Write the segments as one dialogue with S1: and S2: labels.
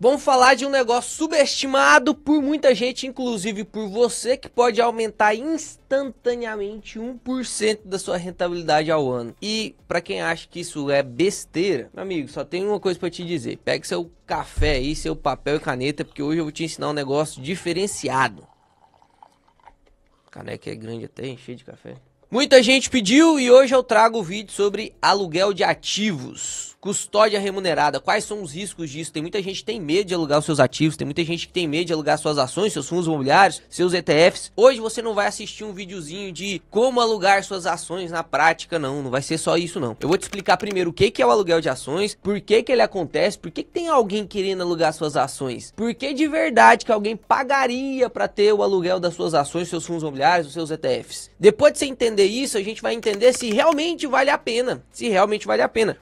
S1: Vamos falar de um negócio subestimado por muita gente, inclusive por você, que pode aumentar instantaneamente 1% da sua rentabilidade ao ano. E para quem acha que isso é besteira, meu amigo, só tem uma coisa para te dizer. Pegue seu café aí, seu papel e caneta, porque hoje eu vou te ensinar um negócio diferenciado. A caneca é grande até, cheia de café. Muita gente pediu e hoje eu trago o vídeo sobre aluguel de ativos, custódia remunerada. Quais são os riscos disso? Tem muita gente que tem medo de alugar os seus ativos, tem muita gente que tem medo de alugar suas ações, seus fundos imobiliários, seus ETFs. Hoje você não vai assistir um videozinho de como alugar suas ações na prática, não vai ser só isso não. Eu vou te explicar primeiro o que é o aluguel de ações, por que ele acontece, por que tem alguém querendo alugar suas ações, por que de verdade que alguém pagaria para ter o aluguel das suas ações, seus fundos imobiliários, os seus ETFs. Depois de você entender isso, a gente vai entender se realmente vale a pena,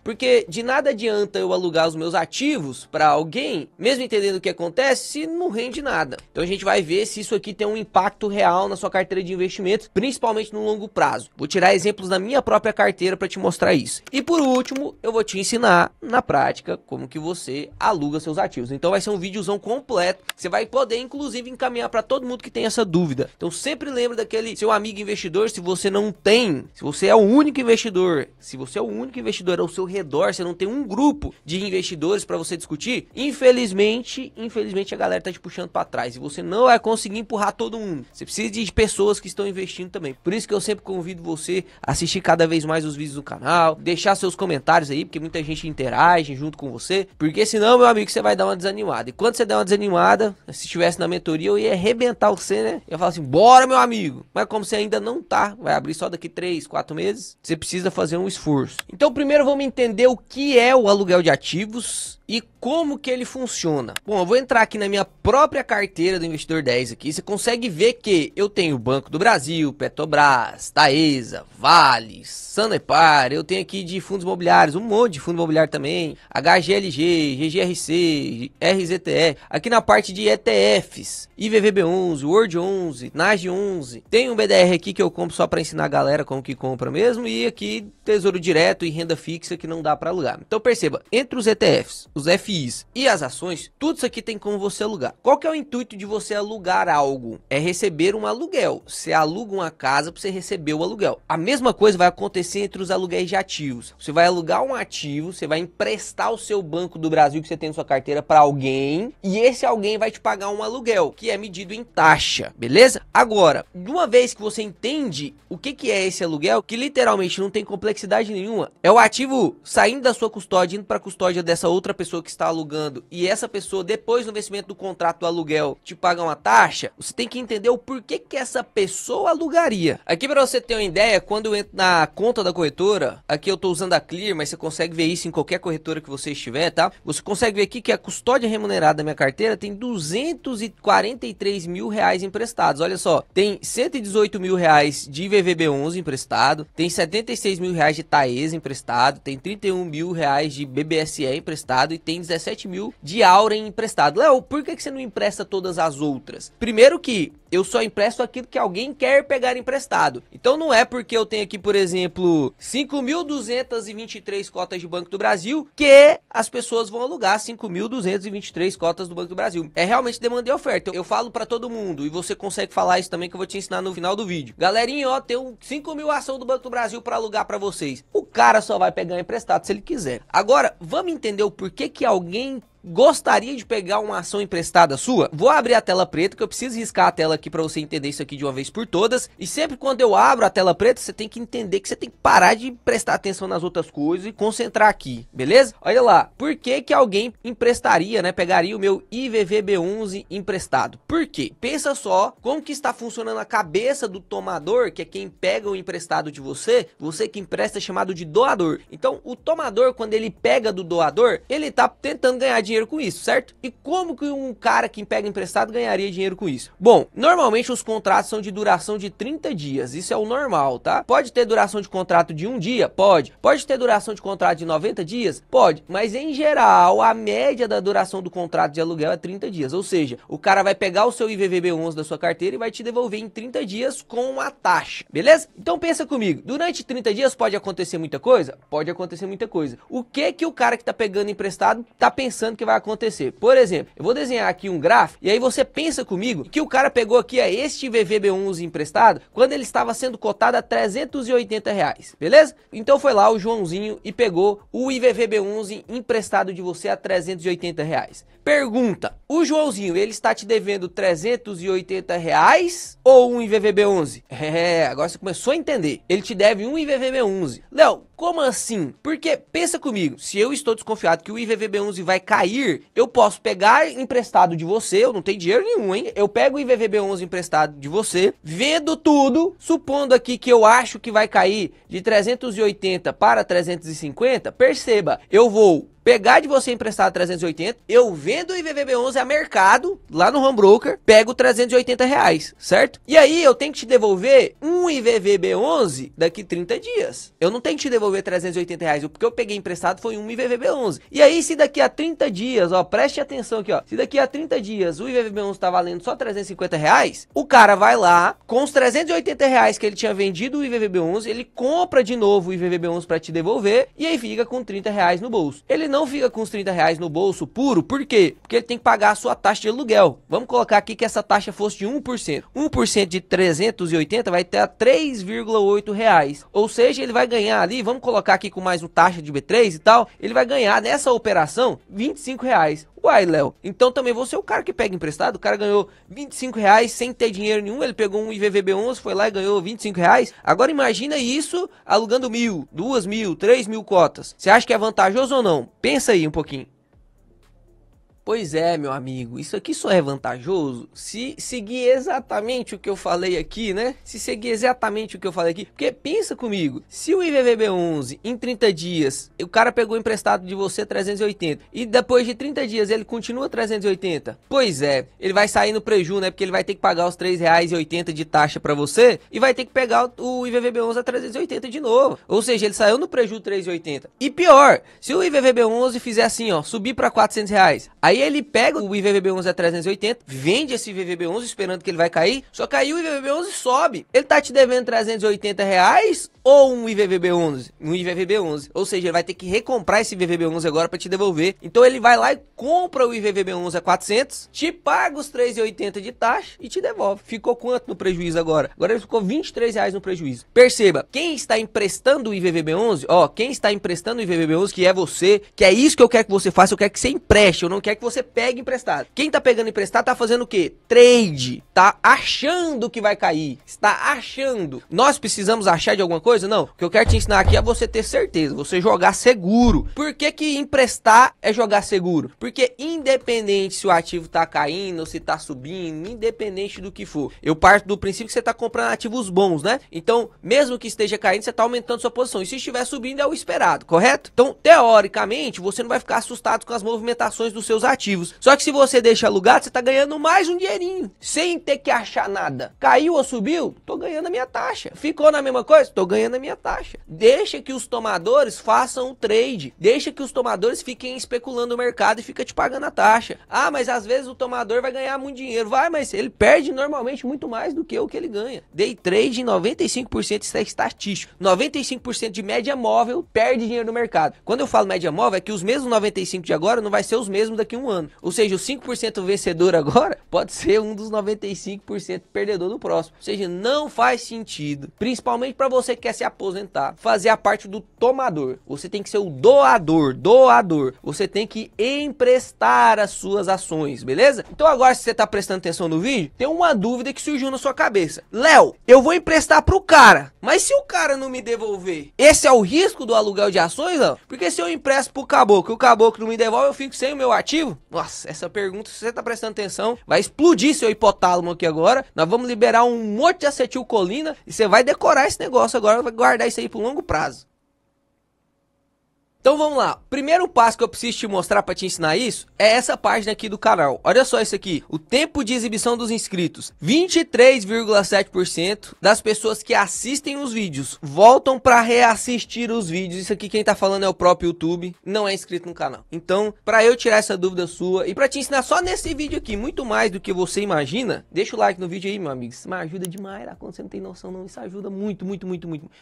S1: porque de nada adianta eu alugar os meus ativos para alguém, mesmo entendendo o que acontece, se não rende nada. Então a gente vai ver se isso aqui tem um impacto real na sua carteira de investimentos, principalmente no longo prazo. Vou tirar exemplos da minha própria carteira para te mostrar isso. E por último, eu vou te ensinar na prática como que você aluga seus ativos. Então vai ser um videozão completo, você vai poder inclusive encaminhar para todo mundo que tem essa dúvida. Então sempre lembra daquele seu amigo investidor, se você não tem, se você é o único investidor, ao seu redor, você não tem um grupo de investidores para você discutir, infelizmente a galera tá te puxando para trás e você não vai conseguir empurrar todo mundo. Você precisa de pessoas que estão investindo também. Por isso que eu sempre convido você a assistir cada vez mais os vídeos do canal, deixar seus comentários aí, porque muita gente interage junto com você, porque senão, meu amigo, você vai dar uma desanimada. E quando você der uma desanimada, se estivesse na mentoria, eu ia arrebentar você, né? Eu ia falar assim, bora, meu amigo. Mas como você ainda não tá, vai abrir só daqui 3, 4 meses, você precisa fazer um esforço. Então primeiro vamos entender o que é o aluguel de ativos e como que ele funciona. Bom, eu vou entrar aqui na minha própria carteira do Investidor 10 aqui, você consegue ver que eu tenho Banco do Brasil, Petrobras, Taesa, Vale, Sanepar, eu tenho aqui de fundos imobiliários, um monte de fundo imobiliário também, HGLG, GGRC, RZTE, aqui na parte de ETFs, IVVB11, Word11, NAG11, tem um BDR aqui que eu compro só para ensinar a galera como que compra mesmo, e aqui Tesouro Direto e renda fixa que não dá para alugar. Então perceba, entre os ETFs, os FIs e as ações, tudo isso aqui tem como você alugar. Qual que é o intuito de você alugar algo? É receber um aluguel. Você aluga uma casa para você receber o aluguel. A mesma coisa vai acontecer entre os aluguéis de ativos. Você vai alugar um ativo, você vai emprestar o seu Banco do Brasil que você tem na sua carteira para alguém, e esse alguém vai te pagar um aluguel, que é medido em taxa, beleza? Agora, de uma vez que você entende o que é esse aluguel, que literalmente não tem complexidade nenhuma, é o ativo saindo da sua custódia, indo para a custódia dessa outra pessoa que está alugando, e essa pessoa depois do vencimento do contrato do aluguel te paga uma taxa, você tem que entender o porquê que essa pessoa alugaria. Aqui para você ter uma ideia, quando eu entro na conta da corretora, aqui eu tô usando a Clear, mas você consegue ver isso em qualquer corretora que você estiver, tá? Você consegue ver aqui que a custódia remunerada da minha carteira tem 243 mil reais emprestados. Olha só, tem 118 mil reais de VVB11 emprestado, tem 76 mil reais de Taesa emprestado, tem 31 mil reais de BBSE emprestado e tem 17 mil de Auren emprestado. Léo, por que você não empresta todas as outras? Primeiro que eu só empresto aquilo que alguém quer pegar emprestado. Então não é porque eu tenho aqui, por exemplo, 5.223 cotas de Banco do Brasil que as pessoas vão alugar 5.223 cotas do Banco do Brasil. É realmente demanda e oferta. Eu falo pra todo mundo e você consegue falar isso também que eu vou te ensinar no final do vídeo. Galerinha, ó, tem 5 mil ação do Banco do Brasil pra alugar pra vocês. O cara só vai pegar emprestado se ele quiser. Agora, vamos entender o porquê que alguém gostaria de pegar uma ação emprestada sua? Vou abrir a tela preta, que eu preciso riscar a tela aqui para você entender isso aqui de uma vez por todas. E sempre quando eu abro a tela preta, você tem que entender que você tem que parar de prestar atenção nas outras coisas e concentrar aqui, beleza? Olha lá, por que que alguém emprestaria, né? Pegaria o meu IVVB11 emprestado? Por quê? Pensa só como que está funcionando a cabeça do tomador, que é quem pega o emprestado de você que empresta é chamado de doador. Então, o tomador, quando ele pega do doador, ele tá tentando ganhar dinheiro com isso, certo? E como que um cara que pega emprestado ganharia dinheiro com isso? Bom, normalmente os contratos são de duração de 30 dias, isso é o normal, tá? Pode ter duração de contrato de 1 dia? Pode. Pode ter duração de contrato de 90 dias? Pode. Mas em geral, a média da duração do contrato de aluguel é 30 dias, ou seja, o cara vai pegar o seu IVVB11 da sua carteira e vai te devolver em 30 dias com uma taxa, beleza? Então pensa comigo, durante 30 dias pode acontecer muita coisa? Pode acontecer muita coisa. O que que o cara que tá pegando emprestado tá pensando que vai acontecer. Por exemplo, eu vou desenhar aqui um gráfico e aí você pensa comigo que o cara pegou aqui este VVB11 emprestado quando ele estava sendo cotado a R$380, beleza? Então foi lá o Joãozinho e pegou o IVVB11 emprestado de você a R$380. Pergunta, o Joãozinho, ele está te devendo R$380 ou um IVVB11? Agora você começou a entender. Ele te deve um IVVB11. Léo, como assim? Porque, pensa comigo, se eu estou desconfiado que o IVVB11 vai cair, eu posso pegar emprestado de você, eu não tenho dinheiro nenhum, hein? Eu pego o IVVB11 emprestado de você, vendo tudo, supondo aqui que eu acho que vai cair de 380 para 350, perceba, eu vou pegar de você emprestado 380, eu vendo o IVVB11 a mercado, lá no home broker, pego R$380, certo? E aí eu tenho que te devolver um IVVB11 daqui 30 dias. Eu não tenho que te devolver R$380, porque eu peguei emprestado foi um IVVB11. E aí se daqui a 30 dias, ó, preste atenção aqui, ó, se daqui a 30 dias o IVVB11 tá valendo só R$350, o cara vai lá, com os R$380 que ele tinha vendido o IVVB11, ele compra de novo o IVVB11 para te devolver, e aí fica com R$30 no bolso. Ele não fica com os R$30 no bolso puro, por quê? Porque ele tem que pagar a sua taxa de aluguel. Vamos colocar aqui que essa taxa fosse de 1%. 1% de 380 vai ter a R$3,8. Ou seja, ele vai ganhar ali, vamos colocar aqui com mais uma taxa de B3 e tal, ele vai ganhar nessa operação R$25. Uai, Léo, então também você é o cara que pega emprestado, o cara ganhou R$25 sem ter dinheiro nenhum, ele pegou um IVVB11, foi lá e ganhou R$25. Agora imagina isso alugando 1.000, 2.000, 3.000 cotas. Você acha que é vantajoso ou não? Pensa aí um pouquinho. Pois é, meu amigo, isso aqui só é vantajoso se seguir exatamente o que eu falei aqui, né? Se seguir exatamente o que eu falei aqui. Porque pensa comigo, se o IVVB11 em 30 dias, o cara pegou emprestado de você 380 e depois de 30 dias ele continua 380, pois é, ele vai sair no preju, né? Porque ele vai ter que pagar os R$3,80 de taxa pra você e vai ter que pegar o IVVB11 a 380 de novo. Ou seja, ele saiu no preju 380. E pior, se o IVVB11 fizer assim, ó, subir pra R$400, aí ele pega o IVVB11 a 380, vende esse IVVB11 esperando que ele vai cair, só que aí o IVVB11 sobe. Ele tá te devendo R$380 ou um IVVB11? Um IVVB11. Ou seja, ele vai ter que recomprar esse IVVB11 agora para te devolver. Então ele vai lá e compra o IVVB11 a 400, te paga os R$3,80 de taxa e te devolve. Ficou quanto no prejuízo agora? Agora ele ficou R$23 no prejuízo. Perceba, quem está emprestando o IVVB11, ó, quem está emprestando o IVVB11, que é você, que é isso que eu quero que você faça, eu quero que você empreste, eu não quero que você pegue emprestado. Quem tá pegando emprestado tá fazendo o quê? Trade. Tá achando que vai cair. Está achando. Nós precisamos achar de alguma coisa? Não. O que eu quero te ensinar aqui é você ter certeza. Você jogar seguro. Por que que emprestar é jogar seguro? Porque independente se o ativo tá caindo ou se tá subindo, independente do que for, eu parto do princípio que você tá comprando ativos bons, né? Então, mesmo que esteja caindo, você tá aumentando sua posição. E se estiver subindo, é o esperado, correto? Então, teoricamente, você não vai ficar assustado com as movimentações dos seus ativos. Só que se você deixa alugado, você tá ganhando mais um dinheirinho, sem ter que achar nada. Caiu ou subiu? Tô ganhando a minha taxa. Ficou na mesma coisa? Tô ganhando a minha taxa. Deixa que os tomadores façam o trade. Deixa que os tomadores fiquem especulando o mercado e fica te pagando a taxa. Ah, mas às vezes o tomador vai ganhar muito dinheiro. Vai, mas ele perde normalmente muito mais do que o que ele ganha. Day trade, 95% isso é estatístico. 95% de média móvel perde dinheiro no mercado. Quando eu falo média móvel, é que os mesmos 95% de agora não vai ser os mesmos daqui a um ano. Ou seja, o 5% vencedor agora pode ser um dos 95% perdedor do próximo. Ou seja, não faz sentido, principalmente para você que quer se aposentar, fazer a parte do tomador. Você tem que ser o doador. Você tem que emprestar as suas ações, beleza? Então agora, se você tá prestando atenção no vídeo, tem uma dúvida que surgiu na sua cabeça. Léo, eu vou emprestar pro cara, mas se o cara não me devolver, esse é o risco do aluguel de ações, não? Porque se eu empresto pro caboclo e o caboclo não me devolve, eu fico sem o meu ativo? Nossa, essa pergunta, se você tá prestando atenção, vai explodir seu hipotálamo aqui agora. Nós vamos liberar um monte de acetilcolina e você vai decorar esse negócio agora, vai guardar isso aí por longo prazo. Então vamos lá, primeiro passo que eu preciso te mostrar para te ensinar isso é essa página aqui do canal. Olha só isso aqui, o tempo de exibição dos inscritos. 23,7% das pessoas que assistem os vídeos voltam para reassistir os vídeos. Isso aqui quem tá falando é o próprio YouTube, não é inscrito no canal. Então, para eu tirar essa dúvida sua e para te ensinar só nesse vídeo aqui, muito mais do que você imagina, deixa o like no vídeo aí, meu amigo. Isso me ajuda demais, quando você não tem noção não, isso ajuda muito.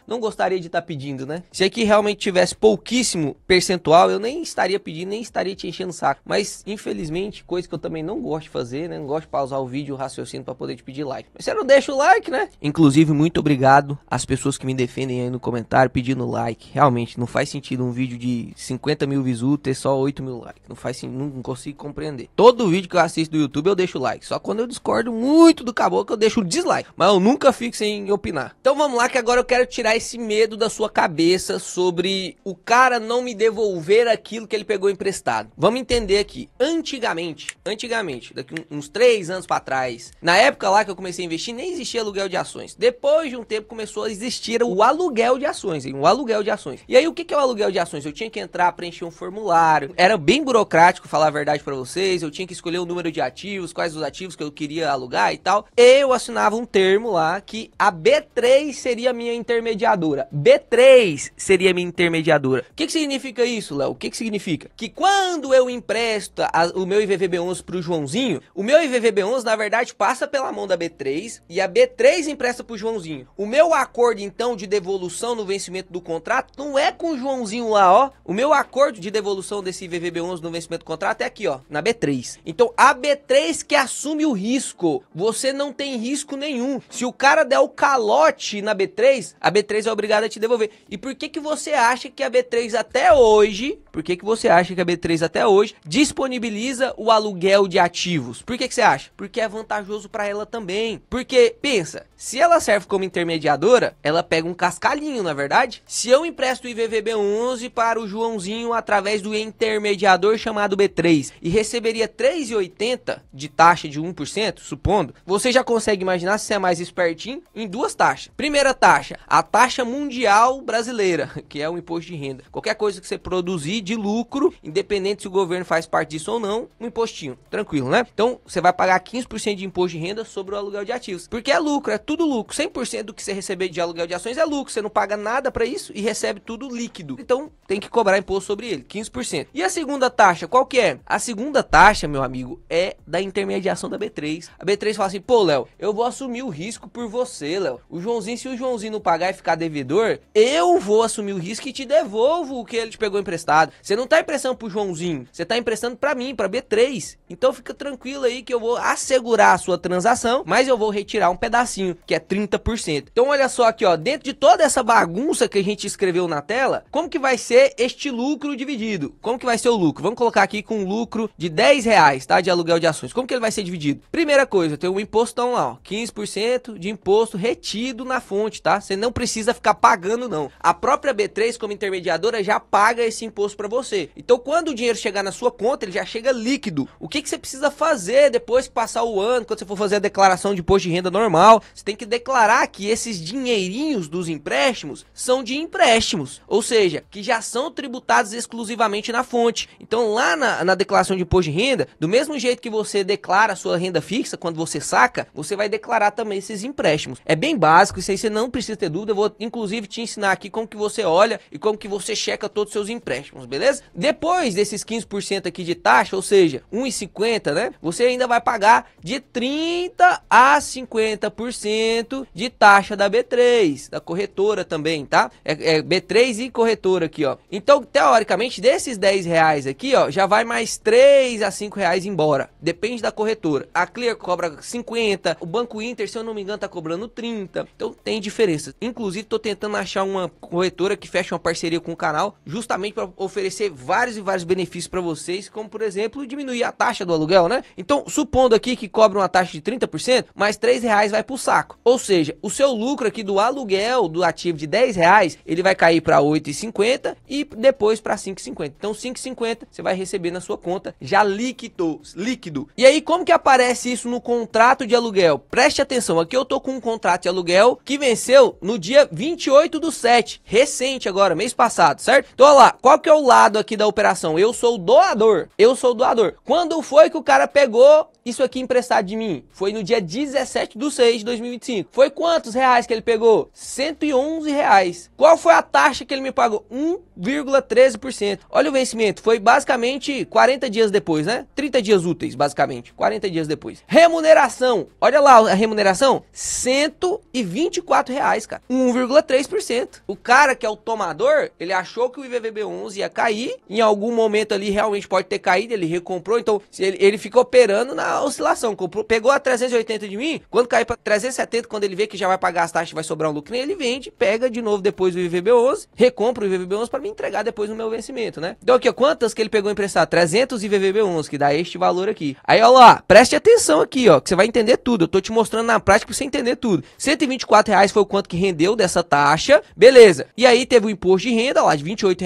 S1: Não gostaria de estar pedindo, né? Se aqui realmente tivesse pouquíssimos mínimo percentual, eu nem estaria pedindo, nem estaria te enchendo o saco. Mas, infelizmente, coisa que eu também não gosto de fazer, né? Não gosto de pausar o vídeo, o raciocínio pra poder te pedir like. Mas você não deixa o like, né? Inclusive, muito obrigado às pessoas que me defendem aí no comentário pedindo like. Realmente, não faz sentido um vídeo de 50 mil views ter só 8 mil likes. Não faz sentido, não consigo compreender. Todo vídeo que eu assisto do YouTube eu deixo like. Só quando eu discordo muito do caboclo eu deixo o dislike. Mas eu nunca fico sem opinar. Então vamos lá que agora eu quero tirar esse medo da sua cabeça sobre o cara não me devolver aquilo que ele pegou emprestado. Vamos entender aqui. Antigamente, daqui uns 3 anos pra trás, na época lá que eu comecei a investir, nem existia aluguel de ações. Depois de um tempo começou a existir o aluguel de ações, hein? O aluguel de ações. E aí o que é o aluguel de ações? Eu tinha que entrar, preencher um formulário. Era bem burocrático, falar a verdade pra vocês. Eu tinha que escolher o número de ativos, quais os ativos que eu queria alugar e tal. Eu assinava um termo lá que a B3 seria a minha intermediadora. B3 seria a minha intermediadora. O que significa isso, Léo? O que significa? Que quando eu empresto o meu IVVB11 pro Joãozinho, o meu IVVB11 na verdade passa pela mão da B3 e a B3 empresta pro Joãozinho. O meu acordo então de devolução no vencimento do contrato não é com o Joãozinho lá, ó. O meu acordo de devolução desse IVVB11 no vencimento do contrato é aqui, ó, na B3. Então a B3 que assume o risco. Você não tem risco nenhum. Se o cara der o calote na B3, a B3 é obrigada a te devolver. E por que você acha que a B3 até hoje, disponibiliza o aluguel de ativos? Por que você acha? Porque é vantajoso para ela também. Porque, pensa, se ela serve como intermediadora, ela pega um cascalhinho, na verdade? Se eu empresto o IVVB11 para o Joãozinho através do intermediador chamado B3 e receberia 3,80 de taxa de 1%, supondo, você já consegue imaginar, se você é mais espertinho, em 2 taxas. Primeira taxa, a taxa mundial brasileira, que é o imposto de renda. Qualquer coisa que você produzir de lucro, independente se o governo faz parte disso ou não, um impostinho. Tranquilo, né? Então, você vai pagar 15% de imposto de renda sobre o aluguel de ativos. Porque é lucro, é tudo lucro. 100% do que você receber de aluguel de ações é lucro. Você não paga nada para isso e recebe tudo líquido. Então, tem que cobrar imposto sobre ele, 15%. E a segunda taxa, qual que é? A segunda taxa, meu amigo, é da intermediação da B3. A B3 fala assim, pô, Léo, eu vou assumir o risco por você, Léo. O Joãozinho, se o Joãozinho não pagar e ficar devedor, eu vou assumir o risco e te devolvo o que ele te pegou emprestado. Você não tá emprestando pro Joãozinho, você tá emprestando pra mim, pra B3. Então fica tranquilo aí que eu vou assegurar a sua transação, mas eu vou retirar um pedacinho, que é 30%. Então olha só aqui, ó, dentro de toda essa bagunça que a gente escreveu na tela, como que vai ser este lucro dividido? Como que vai ser o lucro? Vamos colocar aqui com um lucro de R$10, tá? De aluguel de ações. Como que ele vai ser dividido? Primeira coisa, tem um impostão lá, ó, 15% de imposto retido na fonte, tá? Você não precisa ficar pagando, não. A própria B3, como intermediadora, já paga esse imposto pra você. Então, quando o dinheiro chegar na sua conta, ele já chega líquido. O que você precisa fazer depois que passar o ano, quando você for fazer a declaração de imposto de renda normal? Você tem que declarar que esses dinheirinhos dos empréstimos são de empréstimos, ou seja, que já são tributados exclusivamente na fonte. Então, lá na declaração de imposto de renda, do mesmo jeito que você declara a sua renda fixa, quando você saca, você vai declarar também esses empréstimos. É bem básico, isso aí você não precisa ter dúvida. Eu vou, inclusive, te ensinar aqui como que você olha e como que você checa todos os seus empréstimos, beleza? Depois desses 15% aqui de taxa, ou seja, 1,50, né? Você ainda vai pagar de 30 a 50% de taxa da B3, da corretora também, tá? É B3 e corretora aqui, ó. Então, teoricamente, desses R$10 aqui, ó, já vai mais 3 a 5 reais embora. Depende da corretora. A Clear cobra 50, o Banco Inter, se eu não me engano, tá cobrando 30. Então, tem diferença. Inclusive, tô tentando achar uma corretora que feche uma parceria com o canal, justamente para oferecer vários e vários benefícios para vocês, como, por exemplo, diminuir a taxa do aluguel, né? Então, supondo aqui que cobra uma taxa de 30%, mais R$3 vai pro saco. Ou seja, o seu lucro aqui do aluguel do ativo de R$10, ele vai cair para 8,50 e depois para 5,50. Então, 5,50 você vai receber na sua conta já líquido. E aí, como que aparece isso no contrato de aluguel? Preste atenção, aqui eu tô com um contrato de aluguel que venceu no dia 28/7, recente agora, mês passado, certo? Então, olha lá, qual que é o lado aqui da operação? Eu sou o doador. Quando foi que o cara pegou isso aqui emprestado de mim? Foi no dia 17/6 de 2025. Foi quantos reais que ele pegou? R$111. Qual foi a taxa que ele me pagou? 1,13%. Olha o vencimento, foi basicamente 40 dias depois, né? 30 dias úteis, basicamente, 40 dias depois. Remuneração, olha lá a remuneração, R$124, cara, 1,3%. O cara que é o tomador, ele achou que o IVVB11 ia cair, em algum momento ali realmente pode ter caído, ele recomprou, então ele fica operando na oscilação, pegou a 380 de mim, quando cair para 370, quando ele vê que já vai pagar as taxas e vai sobrar um lucro, ele vende, pega de novo depois o IVVB11, recompra o IVVB11 para me entregar depois no meu vencimento, né? Então aqui, ó, quantas que ele pegou emprestado? 300 IVVB11, que dá este valor aqui. Aí, ó lá, preste atenção aqui, ó, que você vai entender tudo, eu tô te mostrando na prática pra você entender tudo. R$ 124 foi o quanto que rendeu dessa taxa, beleza. E aí teve o imposto de renda lá de R$ 28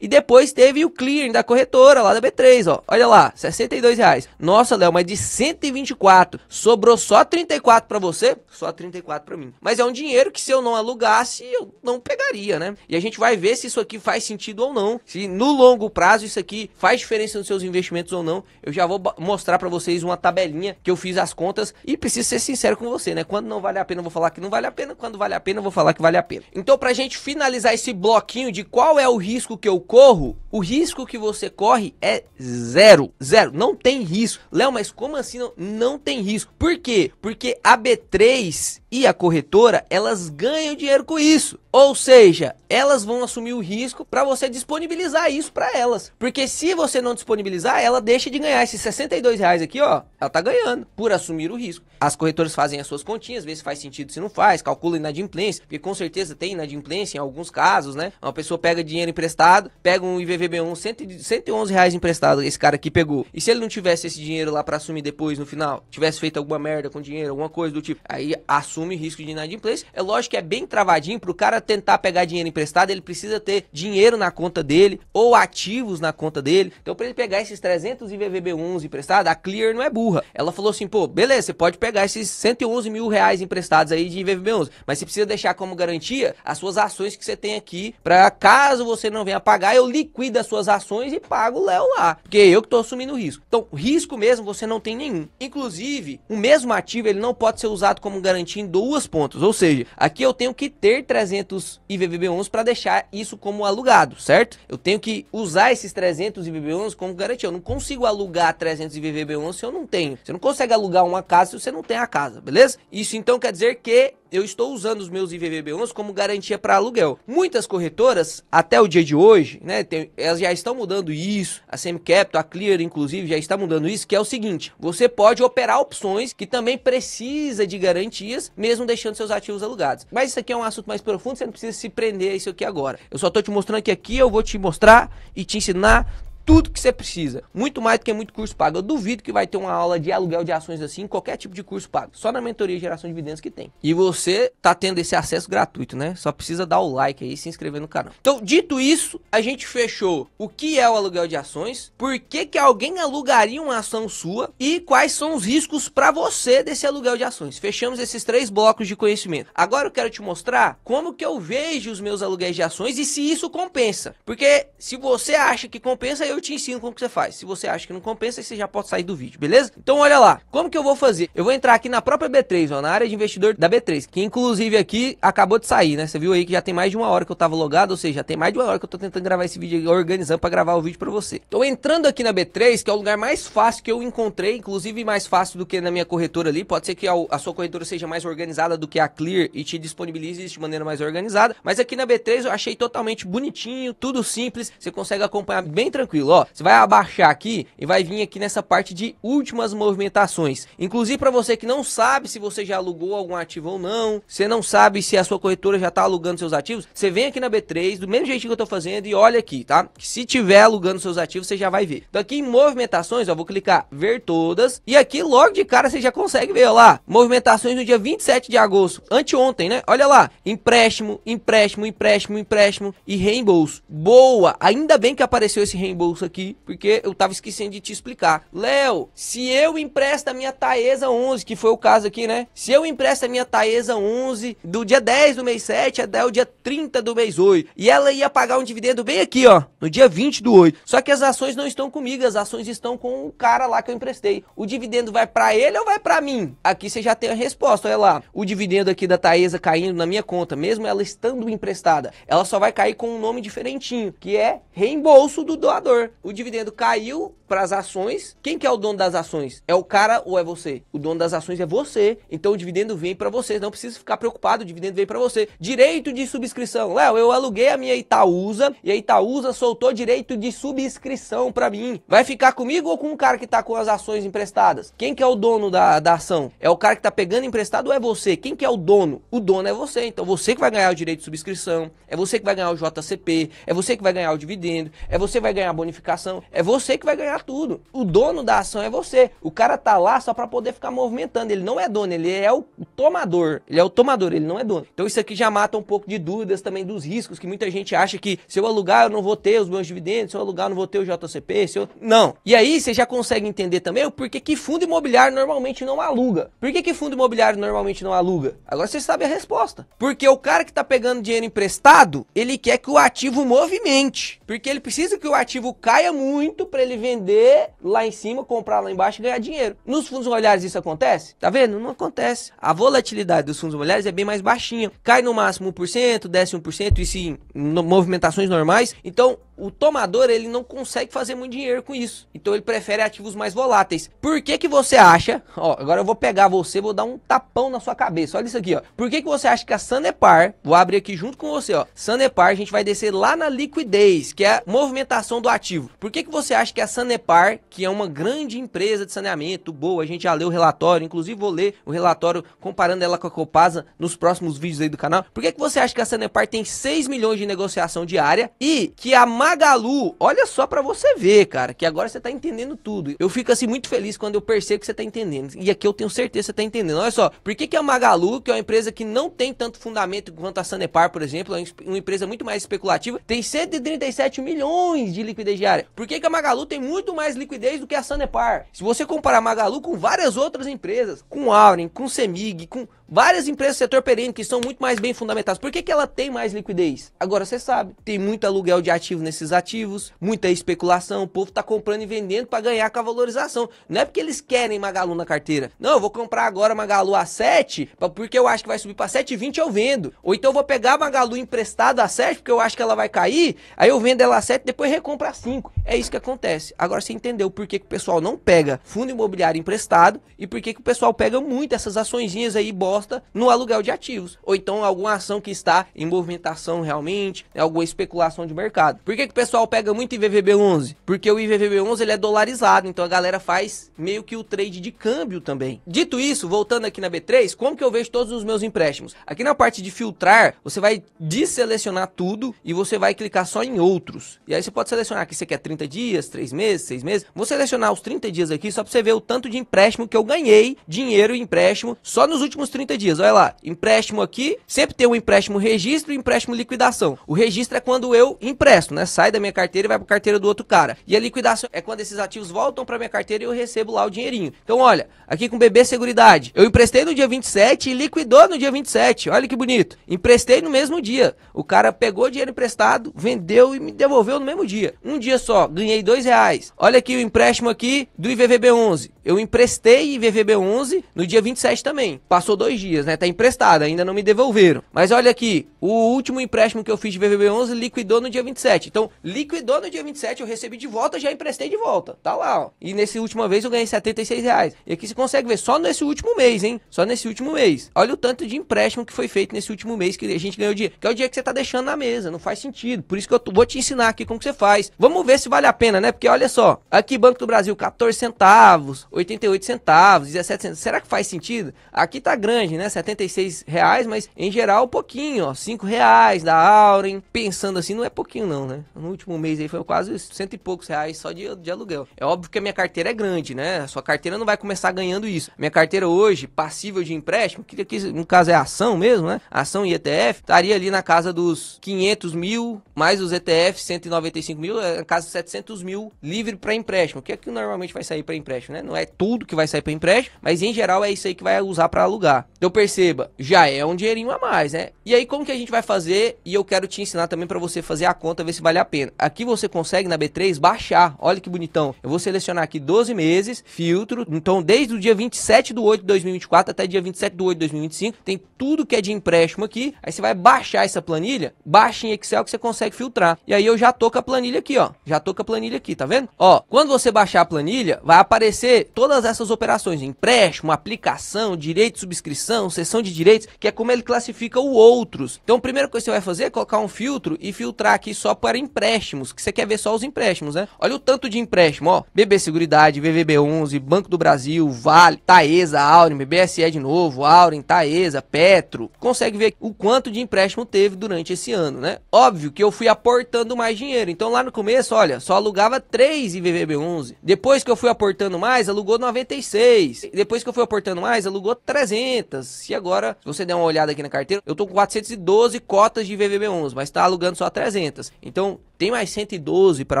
S1: e depois teve o clearing da corretora lá da B3, ó. Olha lá, R$ 62. Nossa, Léo, mas de 124 sobrou só 34 para você, só 34 para mim. Mas é um dinheiro que se eu não alugasse, eu não pegaria, né? E a gente vai ver se isso aqui faz sentido ou não. Se no longo prazo isso aqui faz diferença nos seus investimentos ou não. Eu já vou mostrar para vocês uma tabelinha que eu fiz as contas e preciso ser sincero com você, né? Quando não vale a pena eu vou falar que não vale a pena, quando vale a pena eu vou falar que vale a pena. Então, pra gente finalizar esse bloquinho de qual é o risco que eu corro, o risco que você corre é zero. Zero, não tem risco. Léo, mas como assim não tem risco? Por quê? Porque a B3 e a corretora, elas ganham dinheiro com isso. Ou seja, elas vão assumir o risco para você disponibilizar isso para elas. Porque se você não disponibilizar, ela deixa de ganhar esses R$ 62 aqui, ó. Ela tá ganhando por assumir o risco. As corretoras fazem as suas continhas, vê se faz sentido, se não faz, calcula inadimplência, porque com certeza tem inadimplência em alguns casos, né? Uma pessoa pega dinheiro emprestado, pega um IVVB1, R$ 111 emprestado, esse cara aqui pegou. E se ele não tivesse esse dinheiro lá para assumir depois no final, tivesse feito alguma merda com dinheiro, alguma coisa do tipo, aí assume risco de inadimplência. É lógico que é bem travadinho pro cara tentar pegar dinheiro emprestado, ele precisa ter dinheiro na conta dele ou ativos na conta dele. Então, para ele pegar esses 300 IVVB11 emprestado, a Clear não é burra. Ela falou assim, pô, beleza, você pode pegar esses R$ 111 mil emprestados aí de IVVB11, mas você precisa deixar como garantia as suas ações que você tem aqui, para caso você não venha pagar, eu liquido as suas ações e pago o Léo lá, porque eu que tô assumindo o risco. Então, risco mesmo você não tem nenhum. Inclusive, o mesmo ativo ele não pode ser usado como garantia em duas pontas, ou seja, aqui eu tenho que ter 300 IVVB11 para deixar isso como alugado, certo? Eu tenho que usar esses 300 IVVB11 como garantia. Eu não consigo alugar 300 IVVB11 se eu não tenho. Você não consegue alugar uma casa se você não tem a casa, beleza? Isso então quer dizer que eu estou usando os meus IVVB11 como garantia para aluguel. Muitas corretoras, até o dia de hoje, né, elas já estão mudando isso. A Semicapital, a Clear, inclusive, já está mudando isso, que é o seguinte: você pode operar opções que também precisa de garantias, mesmo deixando seus ativos alugados. Mas isso aqui é um assunto mais profundo, você não precisa se prender a isso aqui agora. Eu só estou te mostrando que aqui eu vou te mostrar e te ensinar tudo que você precisa, muito mais do que muito curso pago. Eu duvido que vai ter uma aula de aluguel de ações assim em qualquer tipo de curso pago, só na mentoria de geração de dividendos que tem. E você tá tendo esse acesso gratuito, né? Só precisa dar o like aí e se inscrever no canal. Então, dito isso, a gente fechou o que é o aluguel de ações, por que alguém alugaria uma ação sua e quais são os riscos para você desse aluguel de ações. Fechamos esses 3 blocos de conhecimento. Agora eu quero te mostrar como que eu vejo os meus aluguéis de ações e se isso compensa. Porque se você acha que compensa, eu te ensino como que você faz. Se você acha que não compensa, você já pode sair do vídeo, beleza? Então olha lá, como que eu vou fazer? Eu vou entrar aqui na própria B3, ó, na área de investidor da B3, que inclusive aqui acabou de sair, né? Você viu aí que já tem mais de 1 hora que eu tava logado, ou seja, já tem mais de 1 hora que eu tô tentando gravar esse vídeo, organizando para gravar o vídeo para você. Tô entrando aqui na B3, que é o lugar mais fácil que eu encontrei, inclusive mais fácil do que na minha corretora ali. Pode ser que a sua corretora seja mais organizada do que a Clear e te disponibilize isso de maneira mais organizada, mas aqui na B3 eu achei totalmente bonitinho, tudo simples, você consegue acompanhar bem tranquilo, ó. Você vai abaixar aqui e vai vir aqui nessa parte de últimas movimentações. Inclusive para você que não sabe se você já alugou algum ativo ou não, você não sabe se a sua corretora já tá alugando seus ativos, você vem aqui na B3, do mesmo jeitinho que eu tô fazendo e olha aqui, tá? Que se tiver alugando seus ativos, você já vai ver. Então aqui em movimentações, ó, vou clicar ver todas e aqui logo de cara você já consegue ver, ó lá, movimentações no dia 27 de agosto, anteontem, né? Olha lá, empréstimo, empréstimo, empréstimo, empréstimo e reembolso. Boa! Ainda bem que apareceu esse reembolso aqui, porque eu tava esquecendo de te explicar. Léo, se eu empresto a minha Taesa 11, que foi o caso aqui, né? Se eu empresto a minha Taesa 11 do dia 10 do mês 7 até o dia 30 do mês 8, e ela ia pagar um dividendo bem aqui, ó, no dia 20 do 8. Só que as ações não estão comigo, as ações estão com o cara lá que eu emprestei. O dividendo vai pra ele ou vai pra mim? Aqui você já tem a resposta, olha lá. O dividendo aqui da Taesa caindo na minha conta, mesmo ela estando emprestada, ela só vai cair com um nome diferentinho, que é reembolso do doador. tomador. O dividendo caiu para as ações. Quem que é o dono das ações? É o cara ou é você? O dono das ações é você. Então o dividendo vem para você. Não precisa ficar preocupado, o dividendo vem para você. Direito de subscrição. Léo, eu aluguei a minha Itaúsa e a Itaúsa soltou direito de subscrição para mim. Vai ficar comigo ou com o cara que tá com as ações emprestadas? Quem que é o dono da ação? É o cara que tá pegando emprestado ou é você? Quem que é o dono? O dono é você. Então você que vai ganhar o direito de subscrição, é você que vai ganhar o JCP, é você que vai ganhar o dividendo, é você que vai ganhar a bonificação, é você que vai ganhar tudo. O dono da ação é você. O cara tá lá só para poder ficar movimentando. Ele não é dono, ele é o tomador. Ele é o tomador, ele não é dono. Então isso aqui já mata um pouco de dúvidas também dos riscos, que muita gente acha que se eu alugar eu não vou ter os meus dividendos, se eu alugar eu não vou ter o JCP, se eu... Não. E aí você já consegue entender também o porquê que fundo imobiliário normalmente não aluga. Por que fundo imobiliário normalmente não aluga? Agora você sabe a resposta. Porque o cara que tá pegando dinheiro emprestado, ele quer que o ativo movimente. Porque ele precisa que o ativo caia muito para ele vender lá em cima, comprar lá embaixo e ganhar dinheiro. Nos fundos imobiliários isso acontece? Tá vendo? Não acontece. A volatilidade dos fundos imobiliários é bem mais baixinha. Cai no máximo 1%, desce 1%, isso em movimentações normais. Então, o tomador, ele não consegue fazer muito dinheiro com isso. Então, ele prefere ativos mais voláteis. Por que você acha... Ó, agora eu vou pegar você, vou dar um tapão na sua cabeça. Olha isso aqui, ó. Por que você acha que a Sanepar... Vou abrir aqui junto com você, ó. Sanepar, a gente vai descer lá na liquidez, que é a movimentação do ativo. Por que você acha que a Sanepar, que é uma grande empresa de saneamento, boa, a gente já leu o relatório, inclusive vou ler o relatório comparando ela com a Copasa nos próximos vídeos aí do canal. Por que você acha que a Sanepar tem 6 milhões de negociação diária e que a Magalu, olha só pra você ver, cara, que agora você tá entendendo tudo. Eu fico assim muito feliz quando eu percebo que você tá entendendo. E aqui eu tenho certeza que você tá entendendo. Olha só, por que a Magalu, que é uma empresa que não tem tanto fundamento quanto a Sanepar, por exemplo, é uma empresa muito mais especulativa, tem 137 milhões de liquidez diária. Por que a Magalu tem muito mais liquidez do que a Sanepar? Se você comparar a Magalu com várias outras empresas, com Auren, com Semig, com várias empresas do setor perene que são muito mais bem fundamentadas, por que ela tem mais liquidez? Agora você sabe, tem muito aluguel de ativo nesses ativos, muita especulação, o povo tá comprando e vendendo para ganhar com a valorização. Não é porque eles querem Magalu na carteira. Não, eu vou comprar agora Magalu a 7, porque eu acho que vai subir para 7,20 eu vendo. Ou então eu vou pegar a Magalu emprestada a 7, porque eu acho que ela vai cair, aí eu vendo ela a 7, depois recompro a 5. É isso que acontece. Agora você entendeu por que o pessoal não pega fundo imobiliário emprestado e por que o pessoal pega muito essas açõezinhas aí bosta no aluguel de ativos. Ou então alguma ação que está em movimentação realmente, alguma especulação de mercado. Por que o pessoal pega muito IVVB11? Porque o IVVB11 ele é dolarizado, então a galera faz meio que o trade de câmbio também. Dito isso, voltando aqui na B3, como que eu vejo todos os meus empréstimos? Aqui na parte de filtrar, você vai desselecionar tudo e você vai clicar só em outros. E aí você pode selecionar aqui, você quer 30 dias, 3 meses, 6 meses. Vou selecionar os 30 dias aqui só para você ver o tanto de empréstimo que eu ganhei, dinheiro e empréstimo, só nos últimos 30 dias. Olha lá, empréstimo aqui, sempre tem um empréstimo registro e empréstimo liquidação. O registro é quando eu empresto, né? Sai da minha carteira e vai para a carteira do outro cara. E a liquidação é quando esses ativos voltam para minha carteira e eu recebo lá o dinheirinho. Então, olha, aqui com BB Seguridade, eu emprestei no dia 27 e liquidou no dia 27. Olha que bonito. Emprestei no mesmo dia. O cara pegou dinheiro emprestado, vendeu e me devolveu no mesmo dia. Um dia só, ganhei R$2. Olha aqui o empréstimo aqui do IVVB11. Eu emprestei IVVB11 no dia 27 também. Passou 2 dias, né? Tá emprestado, ainda não me devolveram. Mas olha aqui, o último empréstimo que eu fiz de IVVB11 liquidou no dia 27. Então, liquidou no dia 27, eu recebi de volta, já emprestei de volta. Tá lá, ó. E nesse última vez eu ganhei R$76. E aqui você consegue ver, só nesse último mês, hein? Só nesse último mês. Olha o tanto de empréstimo que foi feito nesse último mês que a gente ganhou dinheiro. Que é o dinheiro que você tá deixando na mesa, não faz sentido. Por isso que eu vou te ensinar aqui como que você faz. Vamos ver se vale a pena, né? Porque olha só, aqui Banco do Brasil, 14 centavos, 88 centavos, 17 centavos. Será que faz sentido? Aqui tá grande, né? R$76, mas em geral pouquinho, ó. R$5 da Auren. Pensando assim, não é pouquinho não, né? No último mês aí foi quase 100 e poucos reais só de aluguel. É óbvio que a minha carteira é grande, né? A sua carteira não vai começar ganhando isso. Minha carteira hoje, passível de empréstimo, que aqui no caso é ação mesmo, né? Ação e ETF, estaria ali na casa dos 500 mil, mais os ETF, 195 mil, na casa de 700 mil livre para empréstimo. O que é que normalmente vai sair para empréstimo, né? No é tudo que vai sair para empréstimo, mas em geral é isso aí que vai usar para alugar. Então perceba, já é um dinheirinho a mais, né? E aí como que a gente vai fazer? E eu quero te ensinar também para você fazer a conta, ver se vale a pena. Aqui você consegue na B3 baixar, olha que bonitão. Eu vou selecionar aqui 12 meses, filtro, então desde o dia 27/8/2024 até dia 27/8/2025, tem tudo que é de empréstimo aqui. Aí você vai baixar essa planilha, baixa em Excel que você consegue filtrar. E aí eu já tô com a planilha aqui, ó. Já tô com a planilha aqui, tá vendo? Ó, quando você baixar a planilha, vai aparecer todas essas operações: empréstimo, aplicação, direito de subscrição, cessão de direitos, que é como ele classifica o outros. Então a primeira coisa que você vai fazer é colocar um filtro e filtrar aqui só para empréstimos, que você quer ver só os empréstimos, né? Olha o tanto de empréstimo, ó. BB Seguridade, VVB11, Banco do Brasil, Vale, Taesa, Auren, BBSE de novo, Auren, Taesa, Petro. Consegue ver o quanto de empréstimo teve durante esse ano, né? Óbvio que eu fui aportando mais dinheiro. Então lá no começo, olha, só alugava 3 em VVB11. Depois que eu fui aportando mais, alugou 96. Depois que eu fui aportando mais, alugou 300. E agora, se você der uma olhada aqui na carteira, eu tô com 412 cotas de VVB11, mas tá alugando só 300. Então, tem mais 112 para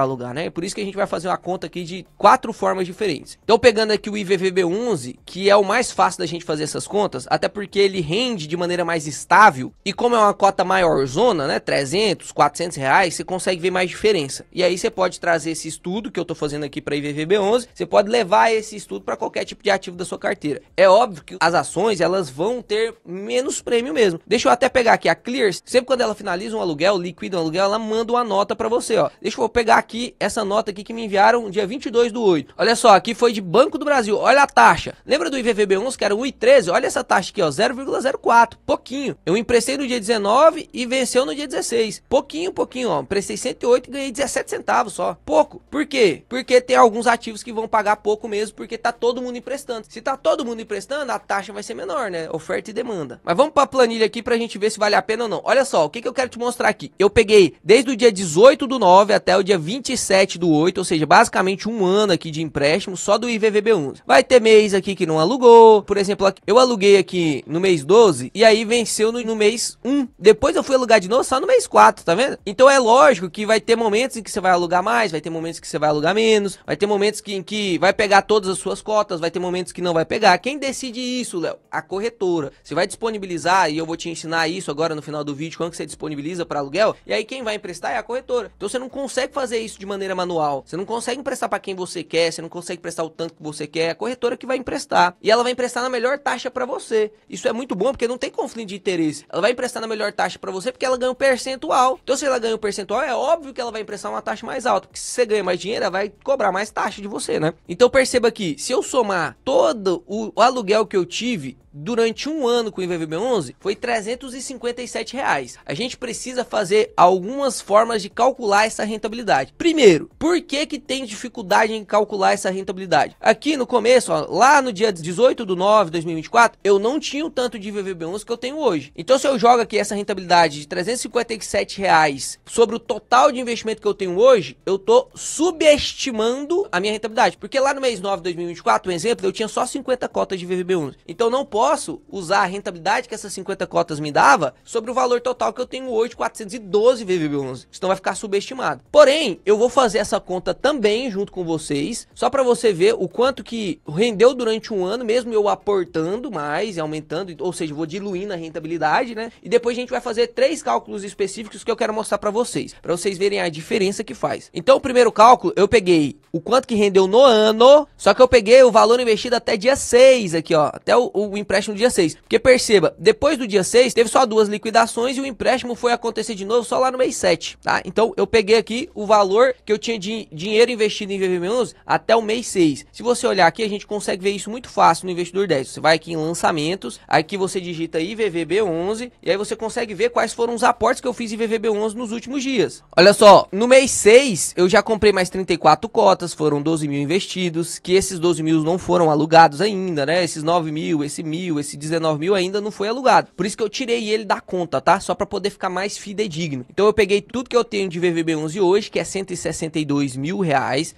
S1: alugar, né? Por isso que a gente vai fazer uma conta aqui de 4 formas diferentes. Então, pegando aqui o IVVB11, que é o mais fácil da gente fazer essas contas, até porque ele rende de maneira mais estável, e como é uma cota maior zona, né, 300, 400 reais, você consegue ver mais diferença. E aí você pode trazer esse estudo que eu tô fazendo aqui para IVVB11, você pode levar esse estudo para qualquer tipo de ativo da sua carteira. É óbvio que as ações, elas vão ter menos prêmio mesmo. Deixa eu até pegar aqui a Clears, sempre quando ela finaliza um aluguel, liquida um aluguel, ela manda uma nota para você, ó. Deixa eu pegar aqui essa nota aqui que me enviaram dia 22/8. Olha só, aqui foi de Banco do Brasil. Olha a taxa. Lembra do IVVB11 que era 1,13? Olha essa taxa aqui, ó, 0,04. Pouquinho. Eu emprestei no dia 19 e venceu no dia 16. Pouquinho, ó. Emprestei 108 e ganhei 17 centavos só. Pouco. Por quê? Porque tem alguns ativos que vão pagar pouco mesmo, porque tá todo mundo emprestando. Se tá todo mundo emprestando, a taxa vai ser menor, né? Oferta e demanda. Mas vamos pra planilha aqui pra gente ver se vale a pena ou não. Olha só, o que eu quero te mostrar aqui. Eu peguei desde o dia 18/9 até o dia 27/8, ou seja, basicamente um ano aqui de empréstimo só do IVVB11. Vai ter mês aqui que não alugou. Por exemplo, eu aluguei aqui no mês 12 e aí venceu no mês 1. Depois eu fui alugar de novo só no mês 4, tá vendo? Então é lógico que vai ter momentos em que você vai alugar mais, vai ter momentos que você vai alugar menos, vai ter momentos em que vai pegar todas as suas cotas, vai ter momentos que não vai pegar. Quem decide isso, Léo? A corretora. Você vai disponibilizar, e eu vou te ensinar isso agora no final do vídeo, quando que você disponibiliza para aluguel, e aí quem vai emprestar é a corretora. Então você não consegue fazer isso de maneira manual, você não consegue emprestar para quem você quer, você não consegue emprestar o tanto que você quer, é a corretora que vai emprestar. E ela vai emprestar na melhor taxa para você. Isso é muito bom porque não tem conflito de interesse. Ela vai emprestar na melhor taxa para você porque ela ganha um percentual. Então se ela ganha um percentual, é óbvio que ela vai emprestar uma taxa mais alta, porque se você ganha mais dinheiro, ela vai cobrar mais taxa de você, né? Então perceba aqui, se eu somar todo o aluguel que eu tive durante um ano com o IVVB11, foi R$357. A gente precisa fazer algumas formas de calcular essa rentabilidade. Primeiro, por que tem dificuldade em calcular essa rentabilidade? Aqui no começo, ó, lá no dia 18/9/2024, eu não tinha o tanto de IVVB11 que eu tenho hoje. Então se eu jogo aqui essa rentabilidade de R$357 sobre o total de investimento que eu tenho hoje, eu tô subestimando a minha rentabilidade. Porque lá no mês 9 de 2024, um exemplo, eu tinha só 50 cotas de IVVB11. Então não posso usar a rentabilidade que essas 50 cotas me dava sobre o valor total que eu tenho hoje, 412 VVB11. Senão vai ficar subestimado. Porém, eu vou fazer essa conta também junto com vocês, só para você ver o quanto que rendeu durante um ano, mesmo eu aportando mais e aumentando, ou seja, vou diluindo a rentabilidade, né? E depois a gente vai fazer 3 cálculos específicos que eu quero mostrar para vocês verem a diferença que faz. Então, o primeiro cálculo, eu peguei o quanto que rendeu no ano, só que eu peguei o valor investido até dia 6 aqui, ó, até o empréstimo dia 6. Porque perceba, depois do dia 6, teve só 2 liquidações e o empréstimo foi acontecer de novo só lá no mês 7, tá? Então, eu peguei aqui o valor que eu tinha de dinheiro investido em VVB11 até o mês 6. Se você olhar aqui, a gente consegue ver isso muito fácil no Investidor 10. Você vai aqui em lançamentos, aqui você digita aí VVB11 e aí você consegue ver quais foram os aportes que eu fiz em VVB11 nos últimos dias. Olha só, no mês 6, eu já comprei mais 34 cotas, foram 12 mil investidos, que esses 12 mil não foram alugados ainda, né? Esses 9 mil, esse 19 mil ainda não foi alugado. Por isso que eu tirei ele da conta, tá? Só para poder ficar mais fidedigno. Então eu peguei tudo que eu tenho de VVB11 hoje, que é R$162 mil,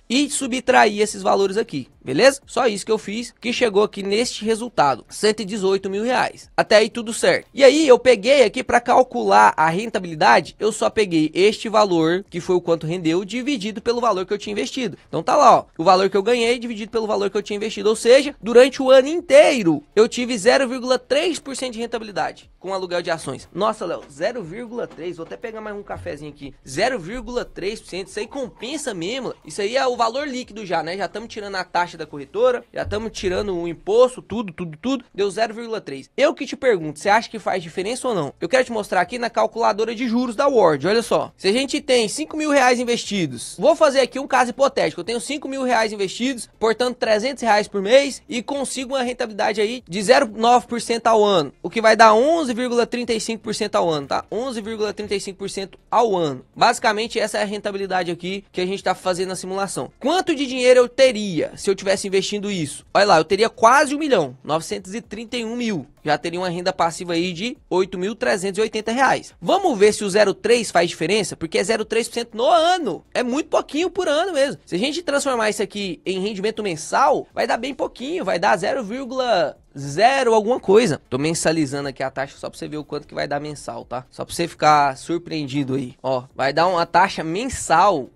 S1: e subtraí esses valores aqui. beleza? Só isso que eu fiz, que chegou aqui neste resultado, 118 mil reais. Até aí tudo certo. E aí eu peguei aqui para calcular a rentabilidade, eu só peguei este valor, que foi o quanto rendeu, dividido pelo valor que eu tinha investido. Então tá lá, ó, o valor que eu ganhei dividido pelo valor que eu tinha investido, ou seja, durante o ano inteiro eu tive 0,3% de rentabilidade com aluguel de ações. Nossa, Léo, 0,3%, vou até pegar mais um cafezinho aqui, 0,3%, isso aí compensa mesmo, isso aí é o valor líquido já, né? Já estamos tirando a taxa da corretora, já estamos tirando o imposto, tudo, deu 0,3%. Eu que te pergunto, você acha que faz diferença ou não? Eu quero te mostrar aqui na calculadora de juros da Ward, olha só, se a gente tem 5 mil reais investidos, vou fazer aqui um caso hipotético, eu tenho 5 mil reais investidos, portanto 300 reais por mês e consigo uma rentabilidade aí de 0,9% ao ano, o que vai dar 11,35% ao ano, tá? 11,35% ao ano. Basicamente essa é a rentabilidade aqui que a gente tá fazendo na simulação. Quanto de dinheiro eu teria se eu tivesse investindo isso? Olha lá, eu teria quase 1 milhão, 931 mil. Já teria uma renda passiva aí de 8.380 reais. Vamos ver se o 0,3 faz diferença, porque é 0,3% no ano. É muito pouquinho por ano mesmo. Se a gente transformar isso aqui em rendimento mensal, vai dar bem pouquinho, vai dar 0,0 alguma coisa. Tô mensalizando aqui a taxa só pra você ver o quanto que vai dar mensal, tá? Só pra você ficar surpreendido aí. Ó, vai dar uma taxa mensal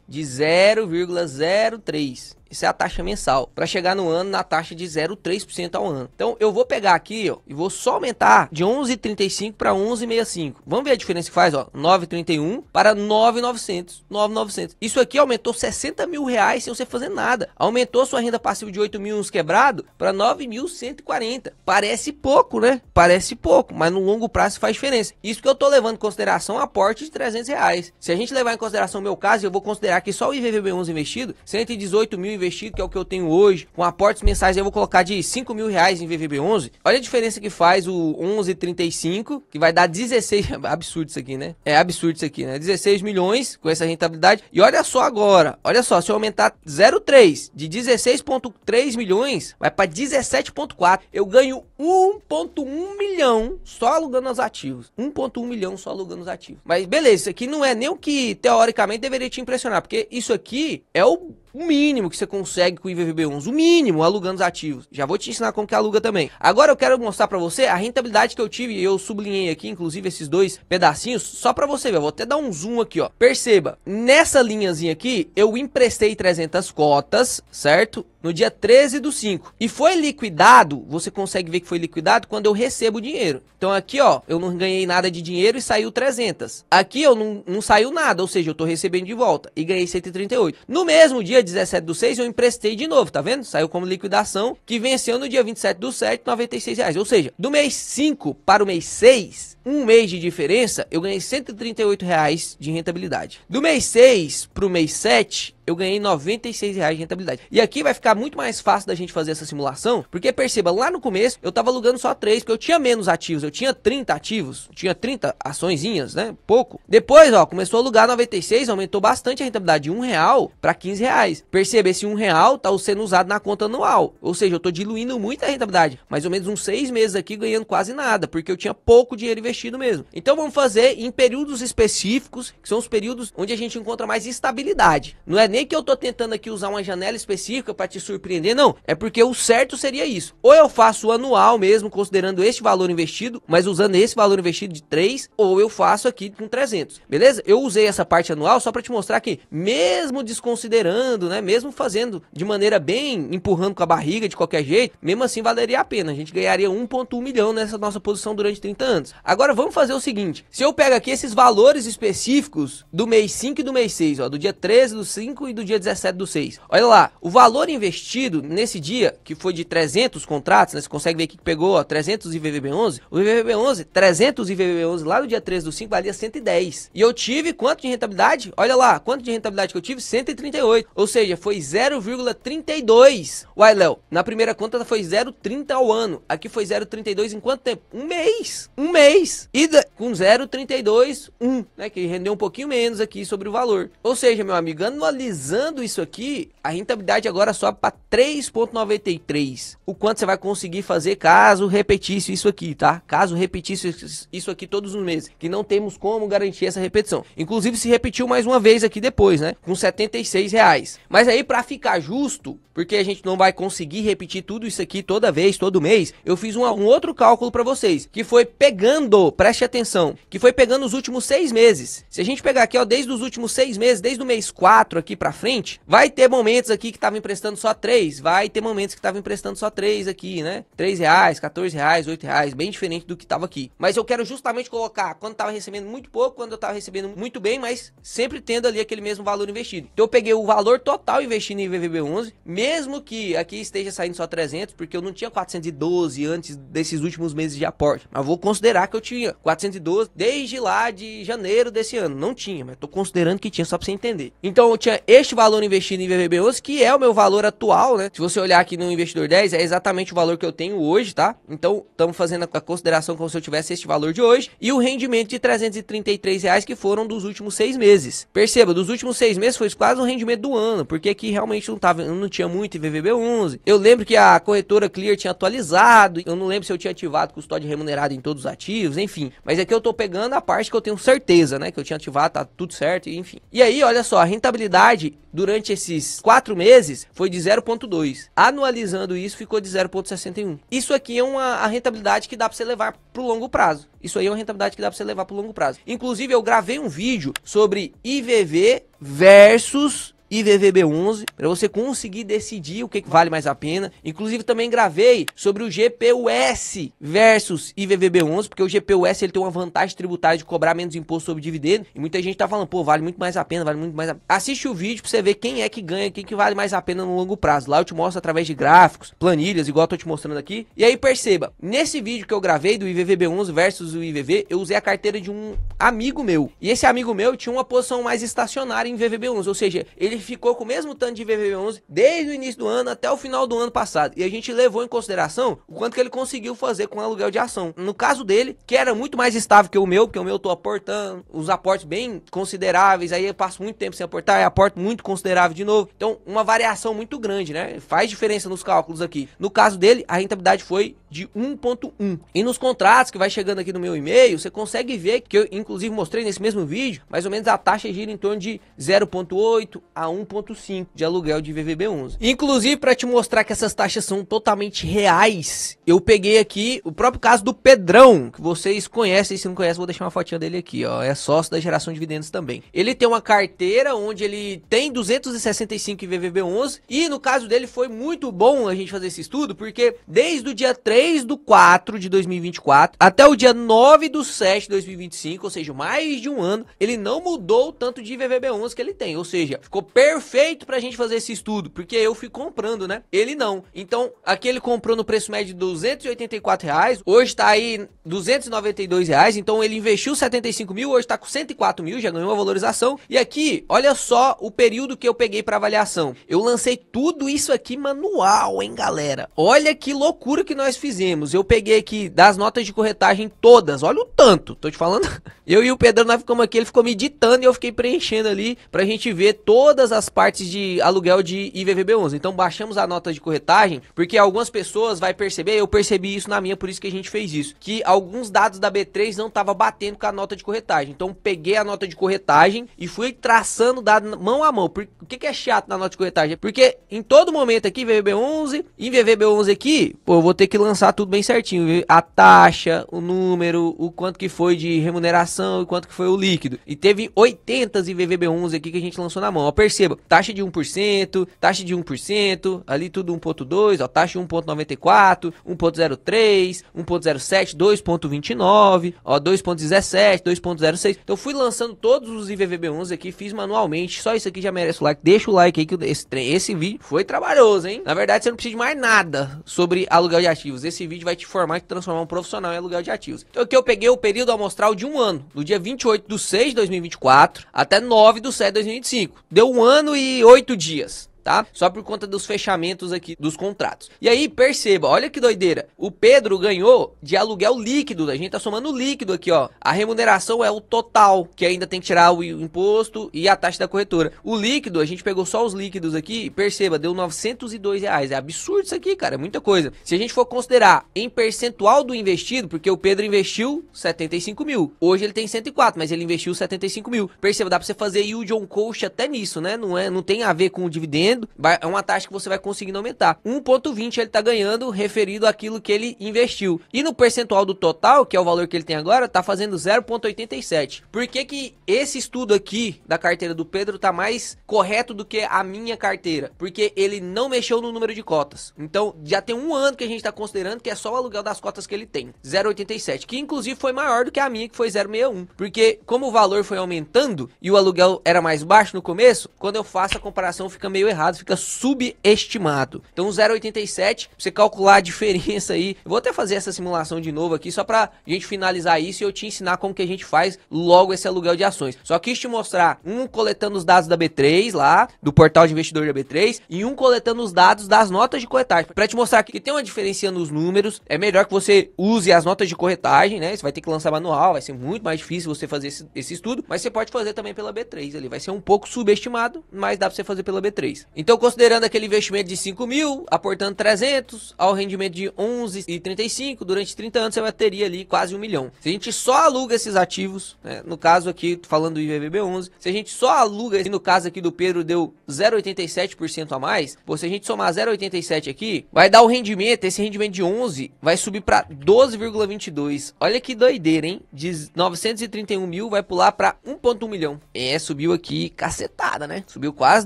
S1: de 0,03. Isso é a taxa mensal, para chegar no ano na taxa de 0,3% ao ano. Então eu vou pegar aqui, ó, e vou só aumentar de 11,35 para 11,65. Vamos ver a diferença que faz, ó, 9,31 para 9,900, 9,900. Isso aqui aumentou 60 mil reais sem você fazer nada. Aumentou sua renda passiva de 8 mil uns quebrado para 9.140. Parece pouco, né? Parece pouco, mas no longo prazo faz diferença. Isso que eu tô levando em consideração aporte de 300 reais. Se a gente levar em consideração o meu caso, eu vou considerar que só o IVVB11 investido, 118 mil investido, que é o que eu tenho hoje, com aportes mensais eu vou colocar de 5 mil reais em VVB11. Olha a diferença que faz o 11,35, que vai dar 16, absurdo isso aqui, né? É absurdo isso aqui, né? 16 milhões com essa rentabilidade. E olha só agora, olha só, se eu aumentar 0,3 de 16,3 milhões, vai para 17,4. Eu ganho 1,1 milhão só alugando os ativos. 1,1 milhão só alugando os ativos. Mas beleza, isso aqui não é nem o que teoricamente deveria te impressionar, porque isso aqui é o mínimo que você consegue com o IVVB11, o mínimo alugando os ativos. Já vou te ensinar como que aluga também. Agora eu quero mostrar pra você a rentabilidade que eu tive, e eu sublinhei aqui, inclusive, esses dois pedacinhos, só pra você ver. Eu vou até dar um zoom aqui, ó. Perceba, nessa linhazinha aqui, eu emprestei 300 cotas, certo? No dia 13/5. E foi liquidado, você consegue ver que foi liquidado quando eu recebo o dinheiro. Então aqui, ó, eu não ganhei nada de dinheiro e saiu 300. Aqui eu não saiu nada, ou seja, eu tô recebendo de volta e ganhei 138. No mesmo dia 17/6, eu emprestei de novo, tá vendo? Saiu como liquidação, que venceu no dia 27/7, 96 reais. Ou seja, do mês 5 para o mês 6, um mês de diferença, eu ganhei 138 reais de rentabilidade. Do mês 6 para o mês 7, eu ganhei 96 reais de rentabilidade. E aqui vai ficar muito mais fácil da gente fazer essa simulação, porque perceba, lá no começo eu tava alugando só 3, porque eu tinha menos ativos, eu tinha 30 ativos, tinha 30 açõezinhas, né? Pouco. Depois, ó, começou a alugar 96, aumentou bastante a rentabilidade de R$1 para R$15. Perceba, esse R$1 tá sendo usado na conta anual, ou seja, eu tô diluindo muito a rentabilidade, mais ou menos uns 6 meses aqui ganhando quase nada, porque eu tinha pouco dinheiro investido mesmo. Então vamos fazer em períodos específicos, que são os períodos onde a gente encontra mais estabilidade. Não é nem que eu tô tentando aqui usar uma janela específica para te surpreender, não. É porque o certo seria isso. Ou eu faço anual mesmo, considerando este valor investido, mas usando esse valor investido de 3, ou eu faço aqui com 300, beleza? Eu usei essa parte anual só para te mostrar que, mesmo desconsiderando, né, mesmo fazendo de maneira bem, empurrando com a barriga de qualquer jeito, mesmo assim valeria a pena. A gente ganharia 1,1 milhão nessa nossa posição durante 30 anos. Agora vamos fazer o seguinte, se eu pego aqui esses valores específicos do mês 5 e do mês 6, ó, do dia 13/5 e do dia 17/6. Olha lá, o valor investido nesse dia, que foi de 300 contratos, né, você consegue ver aqui que pegou, ó, 300 IVVB11, o IVVB11, 300 IVVB11 lá no dia 13/5 valia 110. E eu tive quanto de rentabilidade? Olha lá, quanto de rentabilidade que eu tive? 138. Ou seja, foi 0,32. Uai, Léo, na primeira conta foi 0,30 ao ano. Aqui foi 0,32 em quanto tempo? Um mês. Um mês. E com 0,32, né, que rendeu um pouquinho menos aqui sobre o valor. Ou seja, meu amigo, anualizando anualizando isso aqui, a rentabilidade agora sobe para 3,93. O quanto você vai conseguir fazer caso repetisse isso aqui, tá? Caso repetisse isso aqui todos os meses, que não temos como garantir essa repetição. Inclusive se repetiu mais uma vez aqui depois, né? Com R$76. Mas aí para ficar justo, porque a gente não vai conseguir repetir tudo isso aqui toda vez, todo mês, eu fiz um outro cálculo para vocês, que foi pegando, preste atenção, que foi pegando os últimos 6 meses. Se a gente pegar aqui, ó, desde os últimos 6 meses, desde o mês 4 aqui pra frente, vai ter momentos aqui que tava emprestando só 3, vai ter momentos que tava emprestando só 3 aqui, né? R$3, R$14, R$8, bem diferente do que tava aqui. Mas eu quero justamente colocar quando tava recebendo muito pouco, quando eu tava recebendo muito bem, mas sempre tendo ali aquele mesmo valor investido. Então eu peguei o valor total investido em IVVB11, mesmo que aqui esteja saindo só 300, porque eu não tinha 412 antes desses últimos meses de aporte. Mas vou considerar que eu tinha 412 desde lá de janeiro desse ano. Não tinha, mas tô considerando que tinha, só pra você entender. Então eu tinha este valor investido em IVVB11, que é o meu valor atual, né? Se você olhar aqui no Investidor 10, é exatamente o valor que eu tenho hoje, tá? Então estamos fazendo a consideração como se eu tivesse este valor de hoje. E o rendimento de R$333, que foram dos últimos 6 meses. Perceba, dos últimos 6 meses foi quase o rendimento do ano, porque aqui realmente não tinha muito IVVB11. Eu lembro que a corretora Clear tinha atualizado, eu não lembro se eu tinha ativado custódia remunerada em todos os ativos, enfim. Mas aqui eu tô pegando a parte que eu tenho certeza, né? Que eu tinha ativado, tá tudo certo, enfim. E aí, olha só, a rentabilidade durante esses 4 meses foi de 0,2. Anualizando isso, ficou de 0,61. Isso aqui é a rentabilidade que dá para você levar pro longo prazo. Isso aí é uma rentabilidade que dá para você levar pro longo prazo. Inclusive, eu gravei um vídeo sobre IVV versus IVVB11, para você conseguir decidir o que vale mais a pena. Inclusive também gravei sobre o GPUS versus IVVB11, porque o GPUS ele tem uma vantagem tributária de cobrar menos imposto sobre dividendo, e muita gente tá falando, pô, vale muito mais a pena, vale muito mais a pena. Assiste o vídeo para você ver quem é que ganha, quem que vale mais a pena no longo prazo. Lá eu te mostro através de gráficos, planilhas, igual eu tô te mostrando aqui. E aí perceba, nesse vídeo que eu gravei do IVVB11 versus o IVV, eu usei a carteira de um amigo meu, e esse amigo meu tinha uma posição mais estacionária em IVVB11, ou seja, ele ficou com o mesmo tanto de IVVB11 desde o início do ano até o final do ano passado. E a gente levou em consideração o quanto que ele conseguiu fazer com o aluguel de ação. No caso dele, que era muito mais estável que o meu, porque o meu eu tô aportando, os aportes bem consideráveis, aí eu passo muito tempo sem aportar, e aporto muito considerável de novo. Então, uma variação muito grande, né? Faz diferença nos cálculos aqui. No caso dele, a rentabilidade foi de 1,1. E nos contratos que vai chegando aqui no meu e-mail, você consegue ver que eu inclusive mostrei nesse mesmo vídeo, mais ou menos a taxa gira em torno de 0,8 a 1,5 de aluguel de IVVB11. Inclusive, para te mostrar que essas taxas são totalmente reais, eu peguei aqui o próprio caso do Pedrão, que vocês conhecem, se não conhecem, vou deixar uma fotinha dele aqui, ó, é sócio da geração de dividendos também. Ele tem uma carteira onde ele tem 265 IVVB11, e no caso dele foi muito bom a gente fazer esse estudo, porque desde o dia 3/4 de 2024 até o dia 9/7 de 2025, ou seja, mais de um ano, ele não mudou o tanto de IVVB11 que ele tem, ou seja, ficou perfeito pra gente fazer esse estudo, porque eu fui comprando, né? Ele não. Então, aqui ele comprou no preço médio de R$284, hoje tá aí R$292, então ele investiu 75 mil, hoje tá com 104 mil, já ganhou uma valorização. E aqui, olha só o período que eu peguei pra avaliação. Eu lancei tudo isso aqui manual, hein, galera? Olha que loucura que nós fizemos. Eu peguei aqui das notas de corretagem todas, olha o tanto, tô te falando. Eu e o Pedro, nós ficamos aqui, ele ficou me ditando e eu fiquei preenchendo ali pra gente ver todas as partes de aluguel de IVVB11. Então baixamos a nota de corretagem, porque algumas pessoas vai perceber, eu percebi isso na minha, por isso que a gente fez isso, que alguns dados da B3 não tava batendo com a nota de corretagem. Então peguei a nota de corretagem e fui traçando dado mão a mão. O que é chato na nota de corretagem? Porque em todo momento aqui, IVVB11 aqui, pô, eu vou ter que lançar tudo bem certinho, a taxa, o número, o quanto que foi de remuneração e quanto que foi o líquido. E teve 80 IVVB11 aqui que a gente lançou na mão. Ó, perceba, taxa de 1%, taxa de 1%, ali tudo 1,2, ó, taxa de 1,94, 1,03, 1,07, 2,29, ó, 2,17, 2,06. Então fui lançando todos os IVVB11 aqui, fiz manualmente. Só isso aqui já merece o like. Deixa o like aí que esse vídeo foi trabalhoso, hein? Na verdade, você não precisa de mais nada sobre aluguel de ativos. Esse vídeo vai te formar e te transformar um profissional em aluguel de ativos. Então aqui eu peguei o período amostral de um ano, do dia 28/6 de 2024 até 9/7 de 2025. Deu 1 ano e 8 dias. tá? Só por conta dos fechamentos aqui dos contratos. E aí, perceba, olha que doideira. O Pedro ganhou de aluguel líquido. A gente tá somando o líquido aqui, ó. A remuneração é o total, que ainda tem que tirar o imposto e a taxa da corretora. O líquido, a gente pegou só os líquidos aqui e perceba, deu R$902. É absurdo isso aqui, cara, é muita coisa. Se a gente for considerar em percentual do investido, porque o Pedro investiu 75 mil. Hoje ele tem 104, mas ele investiu 75 mil. Perceba, dá pra você fazer yield on cost até nisso, né? Não tem a ver com o dividendo, é uma taxa que você vai conseguindo aumentar. 1,20 ele tá ganhando referido àquilo que ele investiu. E no percentual do total, que é o valor que ele tem agora, tá fazendo 0,87. Por que que esse estudo aqui da carteira do Pedro tá mais correto do que a minha carteira? Porque ele não mexeu no número de cotas. Então, já tem um ano que a gente tá considerando que é só o aluguel das cotas que ele tem. 0,87, que inclusive foi maior do que a minha, que foi 0,61. Porque como o valor foi aumentando e o aluguel era mais baixo no começo, quando eu faço a comparação fica meio errado, fica subestimado. Então 0,87, pra você calcular a diferença aí, eu vou até fazer essa simulação de novo aqui, só pra gente finalizar isso e eu te ensinar como que a gente faz logo esse aluguel de ações. Só quis te mostrar um coletando os dados da B3 lá, do portal de investidor da B3, e um coletando os dados das notas de corretagem, pra te mostrar que tem uma diferença nos números. É melhor que você use as notas de corretagem, né? Você vai ter que lançar manual, vai ser muito mais difícil você fazer esse estudo, mas você pode fazer também pela B3 ali, vai ser um pouco subestimado, mas dá pra você fazer pela B3. Então, considerando aquele investimento de 5 mil, aportando 300, ao rendimento de 11,35, durante 30 anos você teria ali quase 1 milhão. Se a gente só aluga esses ativos, né, no caso aqui, falando do IVVB11, se a gente só aluga, no caso aqui do Pedro deu 0,87% a mais, pô, se a gente somar 0,87 aqui, vai dar o rendimento, esse rendimento de 11 vai subir para 12,22. Olha que doideira, hein? De 931 mil vai pular para 1,1 milhão. Subiu aqui cacetada, né? Subiu quase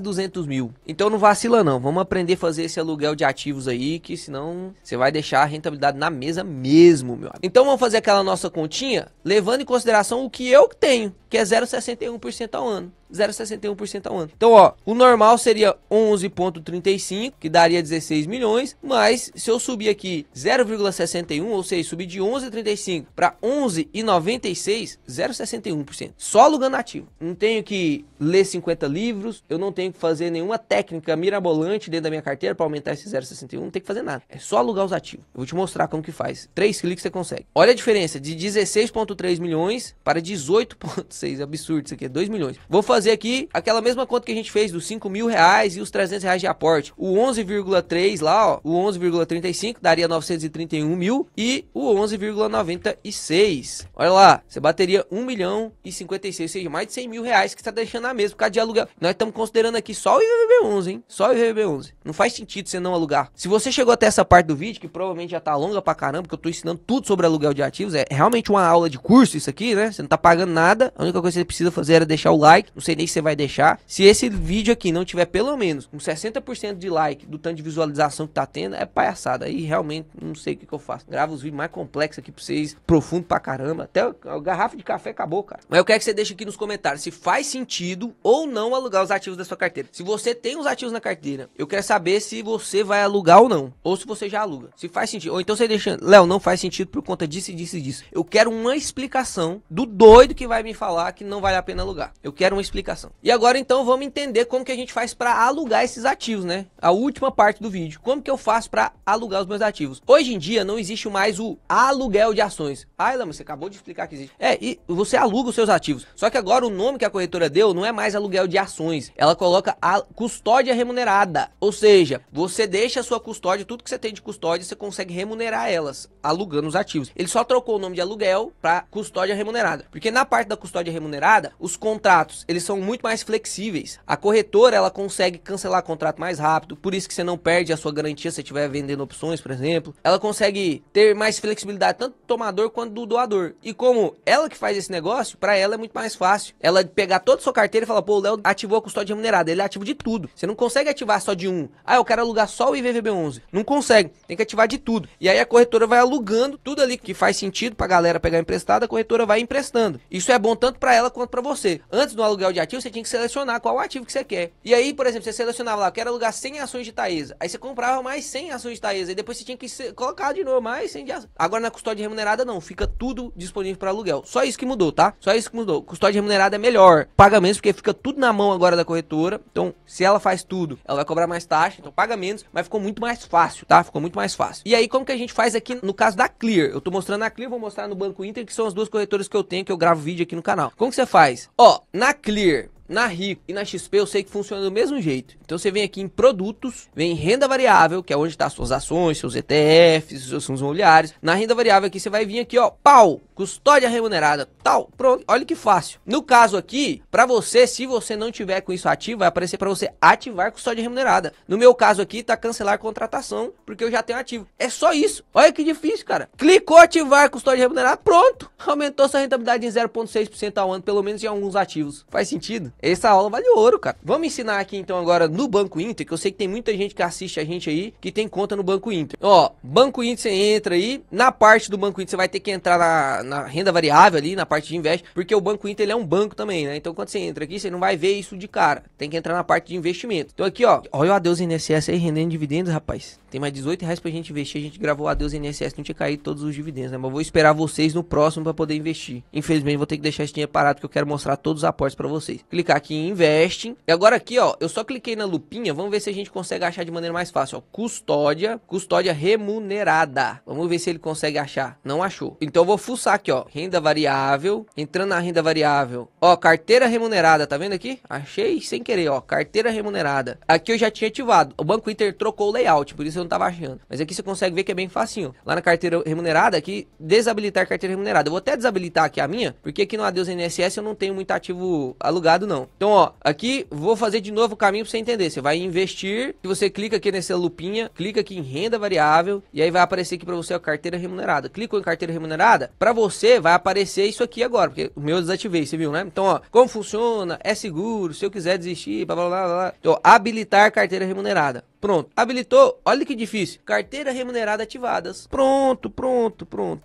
S1: 200 mil. Então não vacila não, vamos aprender a fazer esse aluguel de ativos aí, que senão você vai deixar a rentabilidade na mesa mesmo, meu amigo. Então vamos fazer aquela nossa continha, levando em consideração o que eu tenho, que é 0,61% ao ano. 0,61% ao ano. Então, ó, o normal seria 11,35, que daria 16 milhões, mas se eu subir aqui 0,61, ou seja, subir de 11,35 para 11,96, 0,61%. Só alugando ativo. Não tenho que ler 50 livros, eu não tenho que fazer nenhuma técnica mirabolante dentro da minha carteira para aumentar esse 0,61, não tem que fazer nada. É só alugar os ativos. Eu vou te mostrar como que faz. 3 cliques você consegue. Olha a diferença de 16,3 milhões para 18,6, absurdo isso aqui, é 2 milhões. Vou fazer aqui aquela mesma conta que a gente fez dos 5 mil reais e os 300 reais de aporte. O 11,3 lá, ó, o 11,35 daria 931 mil e o 11,96. Olha lá, você bateria 1 milhão e 56, ou seja, mais de 100 mil reais que você tá deixando na mesa por causa de aluguel. Nós estamos considerando aqui só o IVVB11, hein? Só o IVVB11. Não faz sentido você não alugar. Se você chegou até essa parte do vídeo, que provavelmente já tá longa pra caramba, porque eu tô ensinando tudo sobre aluguel de ativos, é realmente uma aula de curso isso aqui, né? Você não tá pagando nada, a única coisa que você precisa fazer era deixar o like, não sei nem se você vai deixar. Se esse vídeo aqui não tiver pelo menos um 60% de like do tanto de visualização que tá tendo, é palhaçada. Aí realmente não sei o que eu faço. Gravo os vídeos mais complexos aqui pra vocês, profundo pra caramba. Até a garrafa de café acabou, cara. Mas eu quero que você deixe aqui nos comentários se faz sentido ou não alugar os ativos da sua carteira. Se você tem os ativos na carteira, eu quero saber se você vai alugar ou não. Ou se você já aluga. Se faz sentido. Ou então você deixa, Léo, não faz sentido por conta disso e disso e disso. Eu quero uma explicação do doido que vai me falar que não vale a pena alugar. Eu quero uma explicação. E agora então vamos entender como que a gente faz para alugar esses ativos, né? A última parte do vídeo. Como que eu faço para alugar os meus ativos? Hoje em dia não existe mais o aluguel de ações. Ah, Léo, você acabou de explicar que existe. E você aluga os seus ativos. Só que agora o nome que a corretora deu não é mais aluguel de ações. Ela coloca a custódia remunerada. Ou seja, você deixa a sua custódia, tudo que você tem de custódia, você consegue remunerar elas, alugando os ativos. Ele só trocou o nome de aluguel para custódia remunerada. Porque na parte da custódia remunerada, os contratos, eles são muito mais flexíveis. A corretora, ela consegue cancelar contrato mais rápido, por isso que você não perde a sua garantia se você estiver vendendo opções, por exemplo. Ela consegue ter mais flexibilidade, tanto do tomador quanto do doador. E como ela que faz esse negócio, para ela é muito mais fácil. Ela pegar toda a sua carteira e falar, pô, o Léo ativou a custódia remunerada, ele é ativo de tudo. Você não consegue ativar só de um. Ah, eu quero alugar só o IVVB11. Não consegue, tem que ativar de tudo. E aí a corretora vai alugando tudo ali que faz sentido pra galera pegar emprestado, a corretora vai emprestando. Isso é bom tanto para ela quanto para você. Antes do aluguel de ativos, você tinha que selecionar qual ativo que você quer. E aí, por exemplo, você selecionava lá, eu quero alugar 100 ações de Taesa. Aí você comprava mais 100 ações de Taesa. E depois você tinha que colocar de novo mais 100 de ações. Agora na custódia remunerada não, fica tudo disponível para aluguel. Só isso que mudou, tá? Só isso que mudou. Custódia remunerada é melhor. Paga menos porque fica tudo na mão agora da corretora. Então, se ela faz tudo, ela vai cobrar mais taxa, então paga menos, mas ficou muito mais fácil, tá? Ficou muito mais fácil. E aí, como que a gente faz aqui no caso da Clear? Eu tô mostrando a Clear, vou mostrar no Banco Inter, que são as duas corretoras que eu tenho, que eu gravo vídeo aqui no canal. Como que você faz? Ó, na Clear, na Rico e na XP eu sei que funciona do mesmo jeito. Então você vem aqui em produtos, vem em renda variável, que é onde tá suas ações, seus ETFs, seus fundos imobiliários. Na renda variável aqui você vai vir aqui, ó, pau, custódia remunerada, tal, pronto. Olha que fácil. No caso aqui, para você, se você não tiver com isso ativo, vai aparecer para você ativar custódia remunerada. No meu caso aqui tá cancelar contratação, porque eu já tenho ativo. É só isso. Olha que difícil, cara. Clicou ativar custódia remunerada, pronto. Aumentou sua rentabilidade em 0,6% ao ano, pelo menos em alguns ativos. Faz sentido? Essa aula vale ouro, cara. Vamos ensinar aqui então agora no Banco Inter, que eu sei que tem muita gente que assiste a gente aí, que tem conta no Banco Inter. Ó, Banco Inter, você entra aí, na parte do Banco Inter você vai ter que entrar na renda variável ali, na parte de investe, porque o Banco Inter ele é um banco também, né? Então quando você entra aqui, você não vai ver isso de cara. Tem que entrar na parte de investimento. Então aqui, ó, olha o Adeus INSS aí rendendo dividendos, rapaz. Tem mais R$18 pra gente investir. A gente gravou o Adeus INSS, não tinha caído todos os dividendos, né? Mas eu vou esperar vocês no próximo pra poder investir. Infelizmente vou ter que deixar esse dinheiro parado, porque eu quero mostrar todos os aportes pra vocês. Clicar aqui em Investing. E agora aqui, ó, eu só cliquei na lupinha. Vamos ver se a gente consegue achar de maneira mais fácil, ó. Custódia remunerada. Vamos ver se ele consegue achar. Não achou. Então eu vou fuçar aqui, ó. Renda variável. Entrando na renda variável. Ó, carteira remunerada. Tá vendo aqui? Achei sem querer, ó. Carteira remunerada. Aqui eu já tinha ativado. O Banco Inter trocou o layout, por isso eu não tava achando. Mas aqui você consegue ver que é bem facinho. Lá na carteira remunerada, aqui, desabilitar carteira remunerada. Eu vou até desabilitar aqui a minha, porque aqui no Adeus INSS eu não tenho muito ativo alugado, não. Então, ó, aqui vou fazer de novo o caminho pra você entender. Você vai investir, se você clica aqui nessa lupinha, clica aqui em renda variável, e aí vai aparecer aqui pra você a carteira remunerada. Clicou em carteira remunerada, pra você vai aparecer isso aqui agora, porque o meu eu desativei, você viu, né? Então, ó, como funciona, é seguro, se eu quiser desistir, blá blá blá blá. Então, habilitar carteira remunerada. Pronto, habilitou, olha que difícil. Carteira remunerada ativadas. Pronto.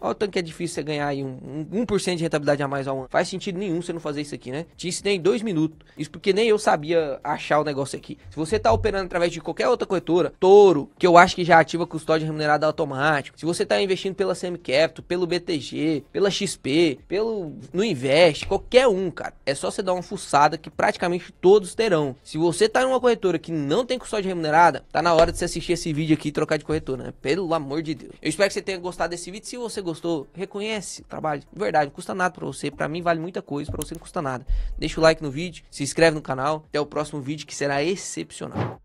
S1: Olha o tanto que é difícil você ganhar aí 1% de rentabilidade a mais ao ano. Faz sentido nenhum você não fazer isso aqui, né? Te ensinei em 2 minutos. Isso porque nem eu sabia achar o negócio aqui. Se você tá operando através de qualquer outra corretora, Toro, que eu acho que já ativa custódia remunerada automático. Se você tá investindo pela Semicapital, pelo BTG, pela XP, no Invest, qualquer um, cara. É só você dar uma fuçada que praticamente todos terão. Se você tá em uma corretora que não tem custódia remunerada, tá na hora de você assistir esse vídeo aqui e trocar de corretora, né? Pelo amor de Deus. Eu espero que você tenha gostado desse vídeo. Se você gostou, reconhece o trabalho. De verdade, não custa nada pra você. Pra mim vale muita coisa, pra você não custa nada. Deixa o like no vídeo, se inscreve no canal. Até o próximo vídeo que será excepcional.